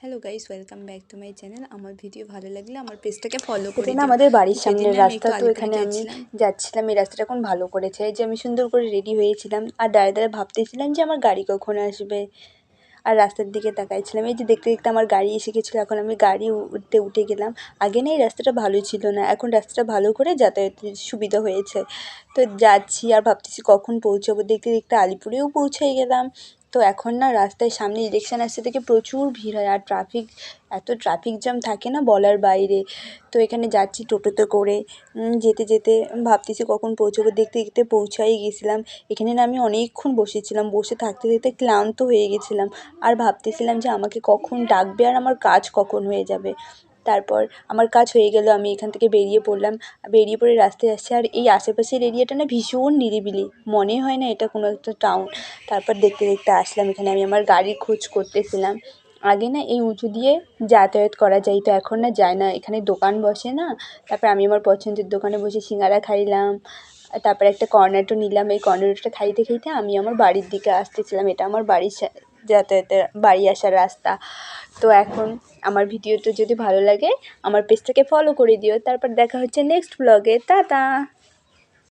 Hello guys, welcome back to my channel. আমার video ভালো লাগলে আমার পেজটাকে ফলো করে এটা না দিও। আমাদের বাড়ির সামনের আমি রাস্তা, একটু তো আলিপুরে এখানে আমি যাচ্ছিলাম। যাচ্ছিলাম। এই রাস্তাটা এখন ভালো করেছে। এই যে আমি সুন্দর করে রেডি হয়েছিলাম আর দাঁড়িয়ে দাঁড়িয়ে ভাবতেছিলাম যে আমার গাড়ি কখন আসবে, আর রাস্তার দিকে তাকাইছিলাম। এই যে দেখতে দেখতে আমার গাড়ি এসে গেছিলো। এখন আমি গাড়ি উঠে গেলাম। আগে না এই রাস্তাটা ভালোই ছিল না, এখন রাস্তাটা ভালো করে যাতায়াতের সুবিধা হয়েছে। তো যাচ্ছি আর ভাবতেছি কখন পৌঁছাবো। দেখতে দেখতে আলিপুরেও পৌঁছে গেলাম। তো এখন না রাস্তায় সামনে ইলেকশন আসছে থেকে প্রচুর ভিড় হয়, আর এত ট্রাফিক জ্যাম থাকে না বলার বাইরে। তো এখানে যাচ্ছি টোটোতে করে। যেতে যেতে ভাবতেছি কখন পৌঁছাবো। দেখতে দেখতে পৌঁছাই গেছিলাম। এখানে না আমি অনেকক্ষণ বসেছিলাম, বসে থাকতে থাকতে ক্লান্ত হয়ে গেছিলাম। আর ভাবতেছিলাম যে আমাকে কখন ডাকবে আর আমার কাজ কখন হয়ে যাবে। তারপর আমার কাজ হয়ে গেল, আমি এখান থেকে বেরিয়ে পড়লাম। বেরিয়ে পড়ে রাস্তায় আসছি, আর এই আশেপাশের এরিয়াটা না ভীষণ নিরিবিলি, মনে হয় না এটা কোনো একটা টাউন। তারপর দেখতে দেখতে আসলাম এখানে। আমি আমার গাড়ির খোঁজ করতেছিলাম। আগে না এই উঁচু দিয়ে যাতায়াত করা যাইতো, এখন না যায় না। এখানে দোকান বসে না। তারপর আমি আমার পছন্দের দোকানে বসে সিঙ্গারা খাইলাম। তারপর একটা কর্নেটো নিলাম। এই কর্নেটোটা খাইতে খাইতে আমি আমার বাড়ির দিকে আসতেছিলাম। এটা আমার বাড়ির যাতায়াতের বাড়ি আসার রাস্তা। তো এখন আমার ভিডিওটা যদি ভালো লাগে আমার পেজটাকে ফলো করে দিও। তারপর দেখা হচ্ছে নেক্সট ব্লগে। টাটা।